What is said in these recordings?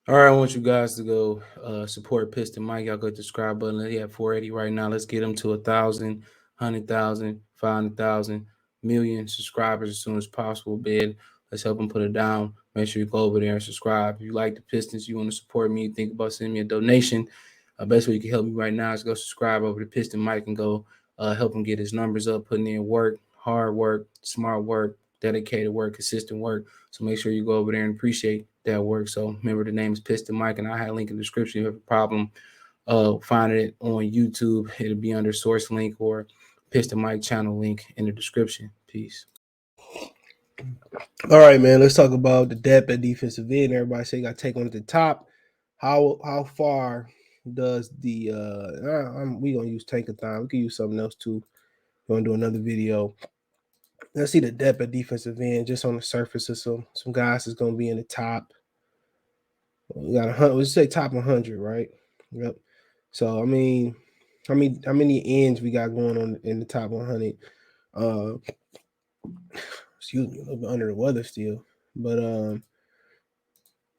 All right, I want you guys to go support Piston Mike. Y'all go to the subscribe button. He at 480 right now. Let's get him to 1,000, 100,000, 500,000, million subscribers as soon as possible, bid. Let's help him put it down. Make sure you go over there and subscribe. If you like the Pistons, you want to support me, think about sending me a donation. Best way you can help me right now is go subscribe over to Piston Mike and go help him get his numbers up, putting in work, hard work, smart work, dedicated work, consistent work. So make sure you go over there and appreciate that work. So remember, the name is Piston Mike, and I had a link in the description. If you have a problem finding it on YouTube, it'll be under source link or Piston Mike channel link in the description. Peace. All right, man. Let's talk about the depth at defensive end. Everybody say you got to take one at the top. How far does the we gonna use Tankathon? We can use something else too. We're gonna do another video. Let's see the depth at defensive end just on the surface of some guys that's gonna be in the top. We got 100. Let's say top 100, right? Yep. So I mean, how many ends we got going on in the top 100? Uh, excuse me, a little bit under the weather still, but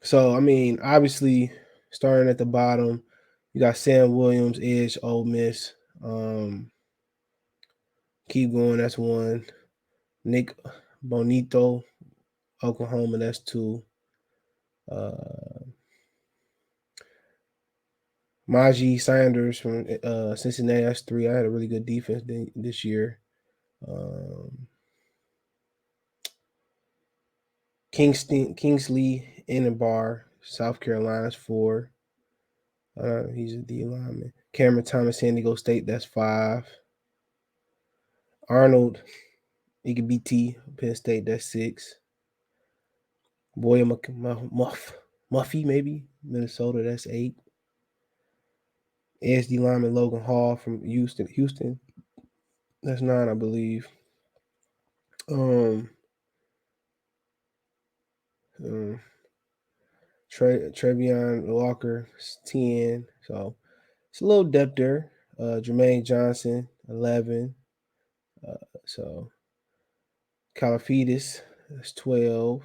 so I mean, obviously, starting at the bottom, you got Sam Williams, Edge, Ole Miss. Keep going, that's one. Nick Bonito, Oklahoma, that's two. Uh, Maji Sanders from Cincinnati, that's three. I had a really good defense this year. Um, Kingsley Bar, South Carolina's four. He's a D lineman. Cameron Thomas, San Diego State, that's five. Arnold Igabiti, Penn State, that's six. Boya Muffy, maybe Minnesota, that's eight. ASD lineman Logan Hall from Houston, that's nine, I believe. Um, um Trevion Walker, 10. So it's a little depth there. Jermaine Johnson, 11. So Calafidis, that's 12.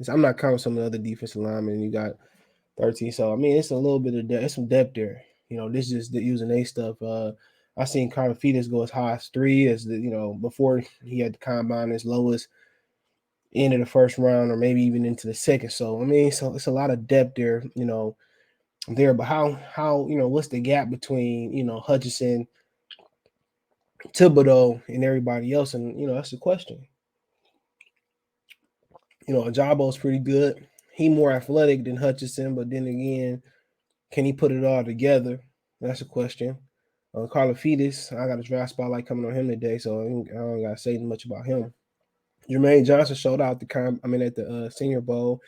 I'm not counting some of the other defensive linemen. You got 13. So I mean, it's a little bit of depth. It's some depth there. This is just using A stuff. I seen Calafidis go as high as 3 as before he had the combine as low as end of the first round or maybe even into the second. So I mean, so it's a lot of depth there. There. But how what's the gap between Hutchinson, Thibodeau, and everybody else? And that's the question. Ajabo's pretty good. He more athletic than Hutchinson, but then again, can he put it all together? That's a question. Carlafidis, I got a draft spotlight coming on him today, so I don't got to say much about him. Jermaine Johnson showed out at the Senior Bowl.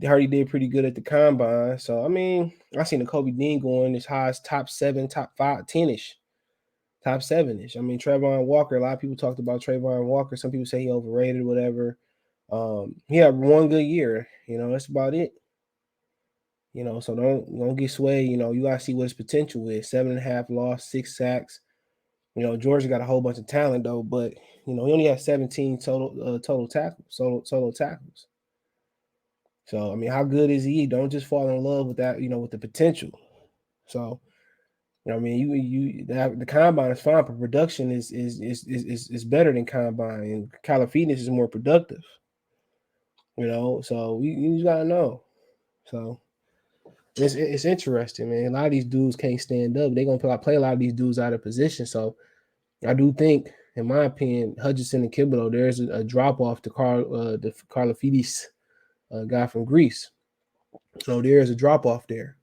They already did pretty good at the combine. So I mean, I seen the Kobe Dean going as high as top 7, top 5, 10ish, top 7ish. I mean, Trayvon Walker. A lot of people talked about Trayvon Walker. Some people say he overrated, whatever. He had one good year. That's about it. So don't get swayed. You gotta see what his potential is. 7.5 loss, 6 sacks. Georgia got a whole bunch of talent though, but he only had 17 total tackles, solo tackles. So I mean, how good is he? Don't just fall in love with that, with the potential. So I mean, the combine is fine, but production is better than combine, and Calafidis is more productive. So you just gotta know. So it's interesting, man. A lot of these dudes can't stand up. They're gonna play a lot of these dudes out of position. So I do think, in my opinion, Hutchinson and Thibodeau, there's a drop off to the Karlafidis guy from Greece. So there is a drop off there.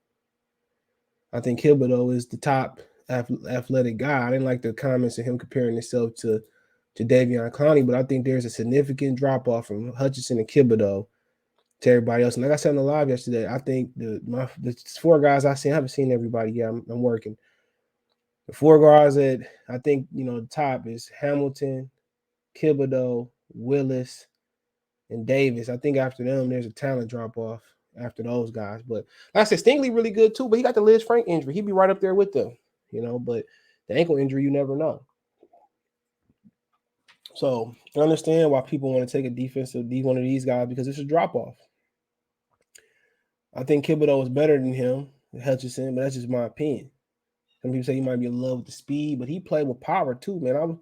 I think Thibodeau is the top athletic guy. I didn't like the comments of him comparing himself to Davion Clowney, but I think there's a significant drop off from Hutchinson and Thibodeau to everybody else. And like I said on the live yesterday, I think the 4 guys I haven't seen everybody yet. I'm working. The 4 guys that I think the top is Hamilton, Thibodeau, Willis, and Davis. I think after them, there's a talent drop off after those guys. But like I said, Stingley really good too, but he got the Liz Frank injury. He'd be right up there with them, but the ankle injury, you never know. So I understand why people want to take a defensive one of these guys because it's a drop off. I think Thibodeau was better than him, Hutchinson, but that's just my opinion. Some people say he might be in love with the speed, but he played with power too, man.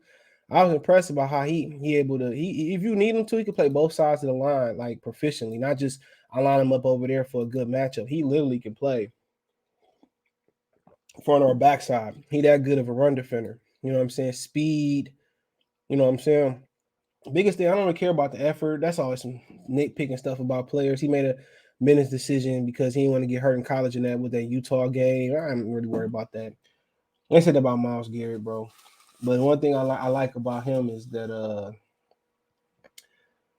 I was impressed about how he able to he if you need him to, he can play both sides of the line like proficiently, not just I line him up over there for a good matchup. He literally can play front or backside. He that good of a run defender. You know what I'm saying? Speed. You know what I'm saying? Biggest thing I don't really care about the effort. That's always some nitpicking stuff about players. He made a minutes decision because he didn't want to get hurt in college and that with that Utah game. I'm really worried about that. I said about Miles Garrett, bro. But one thing I like about him is that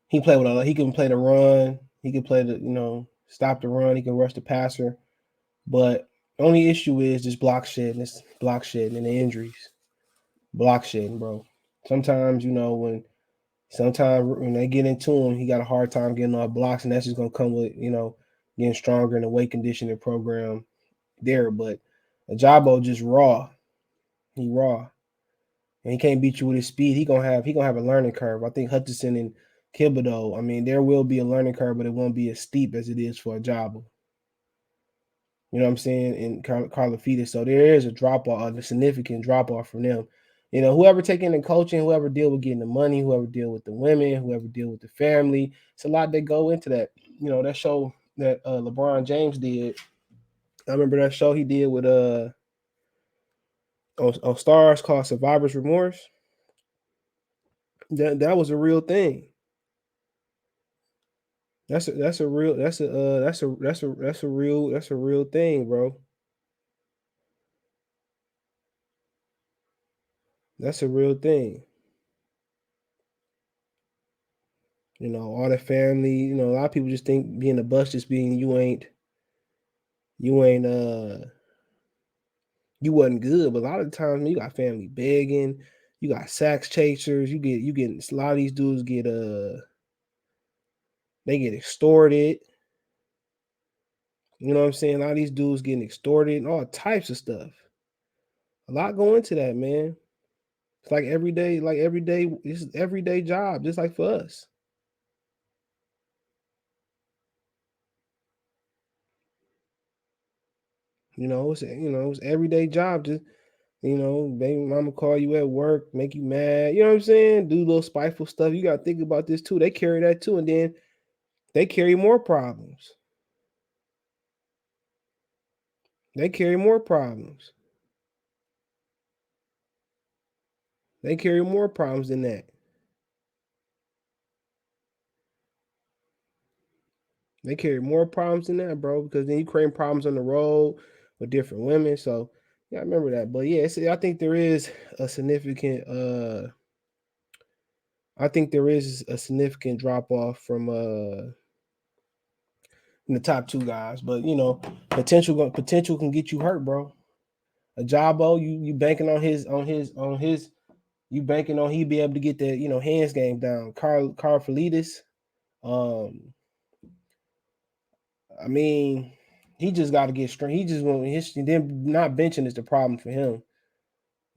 he can play the run, he can play the stop the run, he can rush the passer. But the only issue is just block shedding and the injuries. Block shedding, bro. Sometimes, when they get into him, he got a hard time getting off blocks, and that's just gonna come with, getting stronger in the weight conditioning program there. But Ajabo just raw. He raw. And he can't beat you with his speed. He gonna have a learning curve. I think Hutchinson and Thibodeau, I mean, there will be a learning curve, but it won't be as steep as it is for Ajabo. You know what I'm saying? And Carla Fetus. So there is a drop off, a significant drop off from them. Whoever taking the coaching, whoever deal with getting the money, whoever deal with the women, whoever deal with the family, it's a lot that go into that. That show that LeBron James did. I remember that show he did with on Stars called Survivor's Remorse. That was a real thing. That's a real thing, bro. That's a real thing. All the family. A lot of people just think being a bus just being you ain't you wasn't good. But a lot of the times you got family begging, you got sax chasers, you get a lot of these dudes get they get extorted. You know what I'm saying? A lot of these dudes getting extorted and all types of stuff. A lot go into that, man. It's it's everyday job, just like for us. It's everyday job. Just baby mama call you at work, make you mad. You know what I'm saying? Do little spiteful stuff. You gotta think about this too. They carry that too, and then they carry more problems. They carry more problems. They carry more problems than that. They carry more problems than that, bro. Because then you create problems on the road with different women. So yeah, I remember that. But yeah, I think there is a significant drop off from in the top two guys. But potential can get you hurt, bro. Ajabo, you banking on his you banking on he be able to get the hands game down. Carl Felitis, um, I mean, he just got to get strong. He just want his then not benching is the problem for him.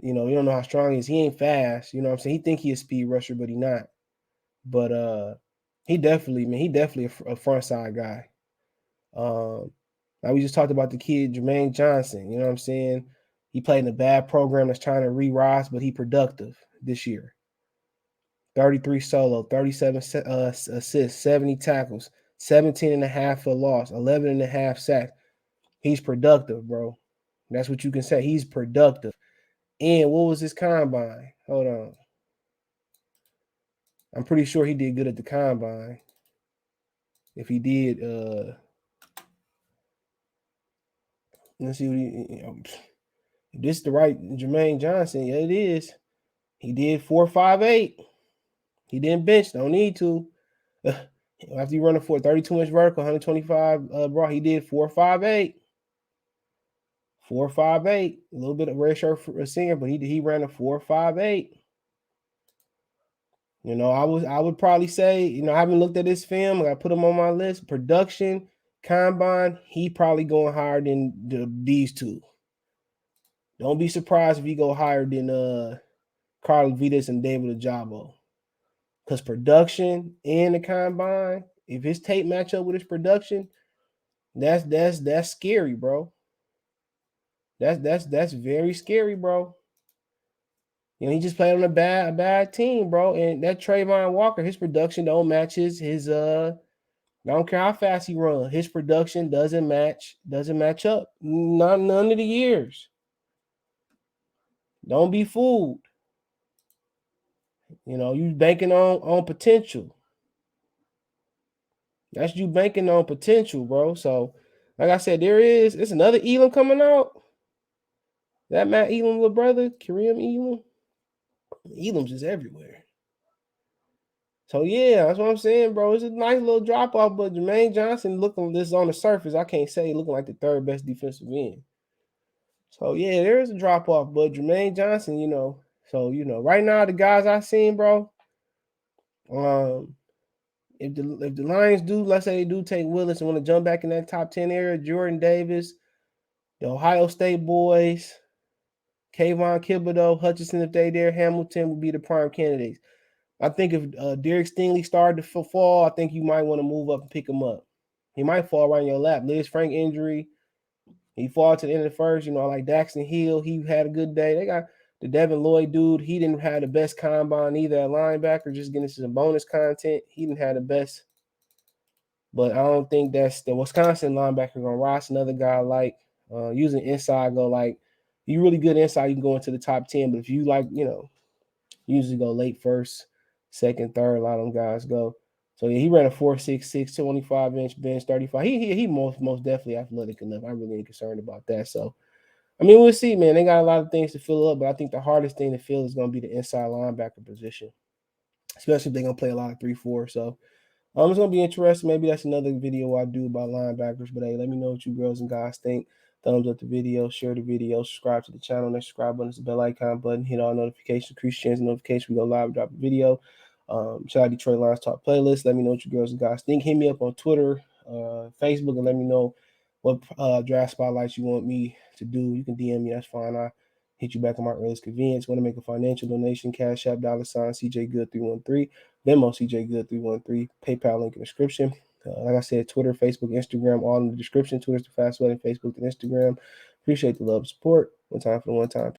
You don't know how strong he is. He ain't fast. You know what I'm saying? He think he a speed rusher, but he not. But he definitely a front side guy. Now we just talked about the kid Jermaine Johnson. You know what I'm saying? He played in a bad program that's trying to re-rise, but he productive this year. 33 solo, 37 assists, 70 tackles, 17 and a half for loss, 11 and a half sacks. He's productive, bro. That's what you can say. He's productive. And what was his combine? Hold on. I'm pretty sure he did good at the combine. If he did, let's see what this is the right Jermaine Johnson. Yeah, it is. He did 4.58. He didn't bench. Don't need to. After you run a 32 inch vertical, 125 bro, he did 4.58. 4.58. A little bit of red shirt singer, but he ran a 4.58. I would probably say, I haven't looked at his film. I put him on my list. Production, combine, he probably going higher than these two. Don't be surprised if he go higher than Carl Vitas and David Ajabo. Because production and the combine, if his tape match up with his production, That's scary, bro. That's very scary, bro. He just played on a bad team, bro. And that Trayvon Walker, his production don't match his I don't care how fast he run. His production doesn't match up. None of the years. Don't be fooled. You banking on potential. That's you banking on potential, bro. So, like I said, it's another Elam coming out. That Matt Elam little brother, Kareem Elam. Elam's just everywhere. So yeah, that's what I'm saying, bro. It's a nice little drop off, but Jermaine Johnson looking this on the surface, I can't say looking like the third best defensive end. So yeah, there is a drop off, but Jermaine Johnson, So right now the guys I seen, bro. If the Lions do, let's say they do take Willis and want to jump back in that top 10 area, Jordan Davis, the Ohio State boys, Kayvon Thibodeaux, Hutchinson, if they there, Hamilton would be the prime candidates. I think if Derek Stingley started to fall, I think you might want to move up and pick him up. He might fall right in your lap. Liz Frank injury, he fall to the end of the first. Like Daxton Hill, he had a good day. They got the Devin Lloyd dude. He didn't have the best combine either at linebacker, just getting some bonus content. He didn't have the best. But I don't think that's the Wisconsin linebacker going to rise another guy like using inside go like you really good inside, you can go into the top 10. But if you like, usually go late first, second, third, a lot of them guys go. So yeah, he ran a 4.66, 25-inch bench, 35. He most definitely athletic enough. I'm really concerned about that. So I mean, we'll see, man. They got a lot of things to fill up, but I think the hardest thing to fill is going to be the inside linebacker position, especially if they're going to play a lot of 3-4. So it's gonna be interesting. Maybe that's another video I do about linebackers. But hey, let me know what you girls and guys think. Thumbs up the video, share the video, subscribe to the channel. Next subscribe button is the bell icon button. Hit all notifications, increase chance of notification. We go live, drop a video. Shout out Detroit Lions Talk playlist. Let me know what you girls and guys think. Hit me up on Twitter, Facebook, and let me know what draft spotlights you want me to do. You can DM me. That's fine. I hit you back on my earliest convenience. Want to make a financial donation? Cash App, $ CJ Good 313. Venmo CJ Good 313. PayPal link in the description. Like I said, Twitter, Facebook, Instagram, all in the description. Twitter's the fast way, Facebook and Instagram. Appreciate the love and support. One time for the one time.